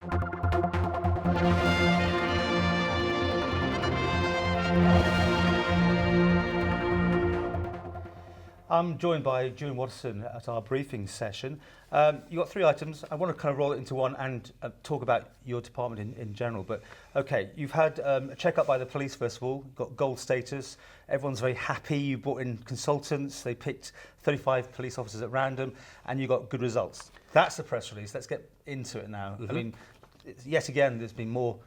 I'm joined by Juan Watterson at our briefing session. You've got three items. I want to kind of roll it into one and talk about your department in general. But okay, you've had a check-up by the police first of all, got gold status. Everyone's very happy. You brought in consultants. They picked 35 police officers at random and you got good results. That's the press release. Let's get into it now. I mean, yet again, there's been more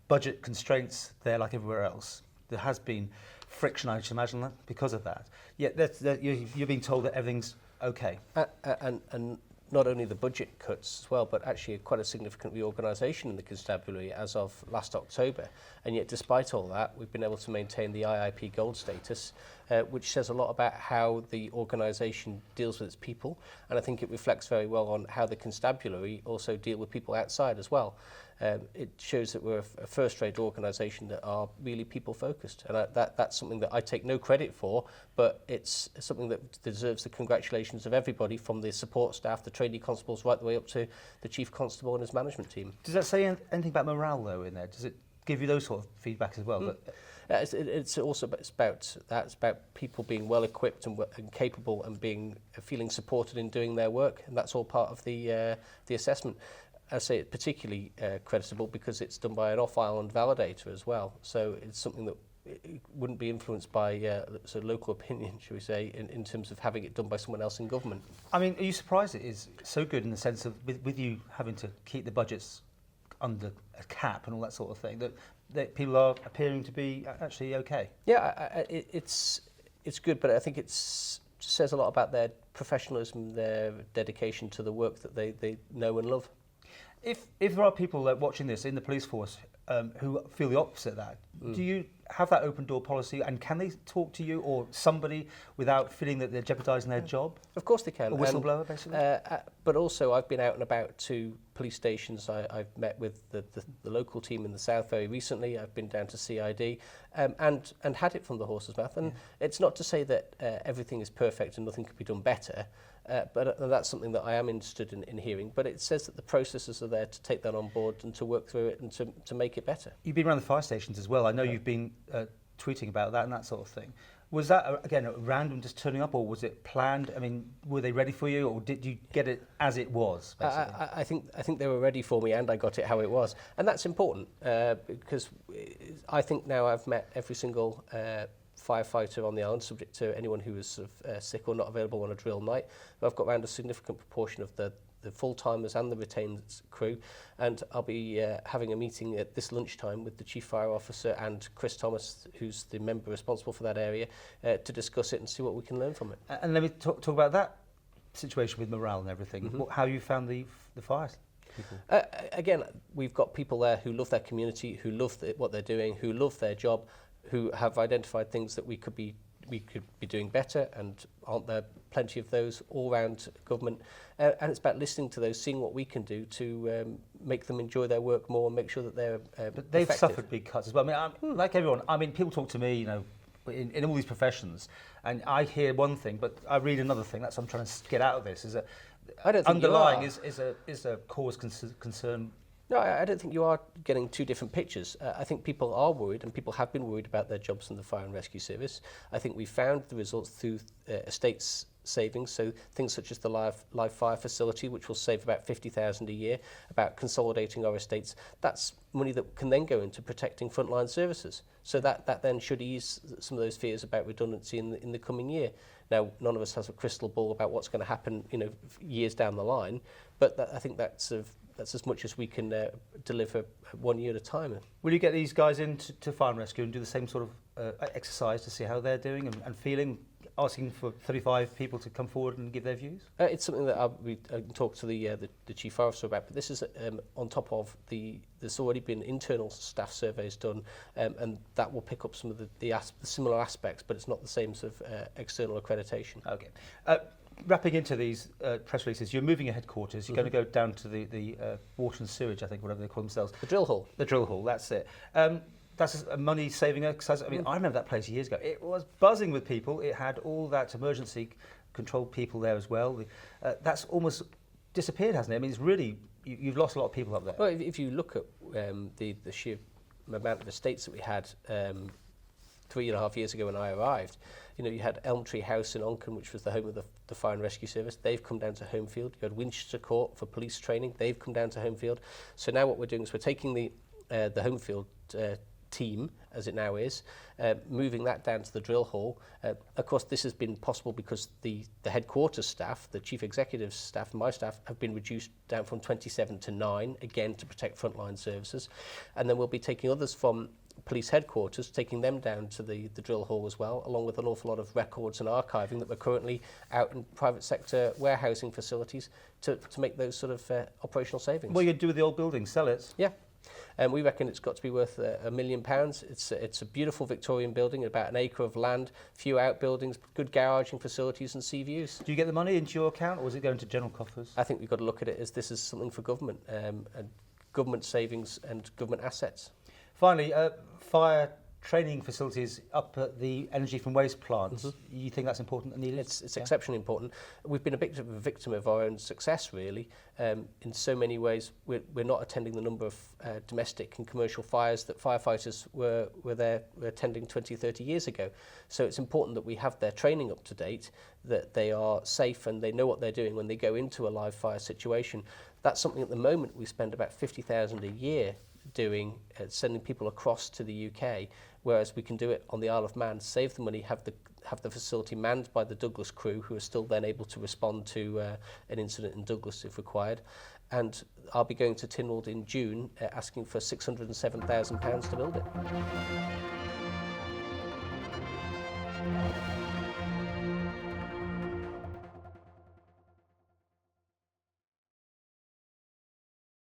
budget constraints there like everywhere else. There has been friction, I should imagine, because of that. Yet you're being told that everything's okay. And not only the budget cuts as well, but actually quite a significant reorganisation in the constabulary as of last October. And yet, despite all that, we've been able to maintain the IIP gold status, which says a lot about how the organisation deals with its people. And I think it reflects very well on how the constabulary also deal with people outside as well. It shows that we're a first-rate organisation that are really people-focused, and that's something that I take no credit for, but it's something that deserves the congratulations of everybody, from the support staff, the trainee constables, right the way up to the chief constable and his management team. Does that say anything about morale, though, in there? Does it give you those sort of feedback as well? It's also about people being well equipped and capable and feeling supported in doing their work, and that's all part of the assessment. I say it's particularly creditable because it's done by an off-island validator as well. So it's something that it wouldn't be influenced by sort of local opinion, shall we say, in terms of having it done by someone else in government. I mean, are you surprised it is so good in the sense of, with you having to keep the budgets under a cap and all that sort of thing, that people are appearing to be actually okay? Yeah, it's good, but I think it says a lot about their professionalism, their dedication to the work that they know and love. If there are people watching this in the police force who feel the opposite of that, do you have that open door policy, and can they talk to you or somebody without feeling that they're jeopardising their job? Of course they can. A whistleblower, basically? But also I've been out and about to police stations. I've met with the local team in the south very recently. I've been down to CID and had it from the horse's mouth. And it's not to say that everything is perfect and nothing could be done better. But that's something that I am interested in hearing. But it says that the processes are there to take that on board and to work through it and to make it better. You've been around the fire stations as well. I know you've been tweeting about that and that sort of thing. Was that, again, a random just turning up, or was it planned? I mean, were they ready for you, or did you get it as it was, basically? I think they were ready for me, and I got it how it was. And that's important, because I think now I've met every single firefighter on the island, subject to anyone who is sort of, sick or not available on a drill night. But I've got around a significant proportion of the full-timers and the retained crew, and I'll be having a meeting at this lunchtime with the Chief Fire Officer and Chris Thomas, who's the member responsible for that area, to discuss it and see what we can learn from it. And let me talk about that situation with morale and everything. How you found the fires? Again, we've got people there who love their community, who love what they're doing, who love their job, who have identified things that we could be doing better, and aren't there plenty of those all around government, and it's about listening to those, seeing what we can do to make them enjoy their work more and make sure that they're but they've effective. suffered big cuts as well. I mean, like everyone, I mean, people talk to me, you know, in all these professions, and I hear one thing, but I read another thing. That's what I'm trying to get out of this, is that I don't think underlying is a cause concern. No, I don't think you are getting two different pictures. I think people are worried, and people have been worried about their jobs in the fire and rescue service. I think we found the results through estates savings, so things such as the live fire facility, which will save about 50,000 a year, about consolidating our estates. That's money that can then go into protecting frontline services. So that then should ease some of those fears about redundancy in the coming year. Now, none of us has a crystal ball about what's going to happen, you know, years down the line, but I think that's as much as we can deliver 1 year at a time. Will you get these guys in to fire and rescue and do the same sort of exercise to see how they're doing and feeling, asking for 35 people to come forward and give their views? It's something that I'll talk to the Chief Fire Officer about, but this is on top of there's already been internal staff surveys done, and that will pick up some of the similar aspects, but it's not the same sort of external accreditation. Okay. Wrapping into these press releases, you're moving your headquarters. You're going to go down to the water and sewage, I think, whatever they call themselves. The drill hall. The drill hall, that's it. That's a money-saving exercise. I mean, I remember that place years ago. It was buzzing with people. It had all that emergency control people there as well. That's almost disappeared, hasn't it? I mean, it's really you've lost a lot of people up there. Well, if you look at the sheer amount of estates that we had 3.5 years ago when I arrived, you had Elm Tree House in Onchan, which was the home of the Fire and Rescue Service. They've come down to Homefield. You had Winchester Court for police training. They've come down to Homefield. So now what we're doing is we're taking the Homefield team, as it now is, moving that down to the drill hall. Of course, this has been possible because the headquarters staff, the chief executive staff, my staff, have been reduced down from 27 to 9, again, to protect frontline services. And then we'll be taking others from police headquarters, taking them down to the drill hall as well, along with an awful lot of records and archiving that we're currently out in private sector warehousing facilities to make those sort of operational savings. What you do with the old building? Sell it? Yeah. And we reckon it's got to be worth £1 million. It's a beautiful Victorian building, about an acre of land, few outbuildings, good garaging facilities and sea views. Do you get the money into your account, or is it going to general coffers? I think we've got to look at it as this is something for government, and government savings and government assets. Finally, fire training facilities up at the energy from waste plant. Mm-hmm. You think that's important and needed? It's exceptionally important. We've been a bit of a victim of our own success, really. In so many ways, we're not attending the number of domestic and commercial fires that firefighters were attending 20, 30 years ago. So it's important that we have their training up to date, that they are safe and they know what they're doing when they go into a live fire situation. That's something at the moment we spend about $50,000 a year doing, sending people across to the UK, whereas we can do it on the Isle of Man, save the money, have the facility manned by the Douglas crew, who are still then able to respond to an incident in Douglas if required. And I'll be going to Tynwald in June, asking for £607,000 to build it.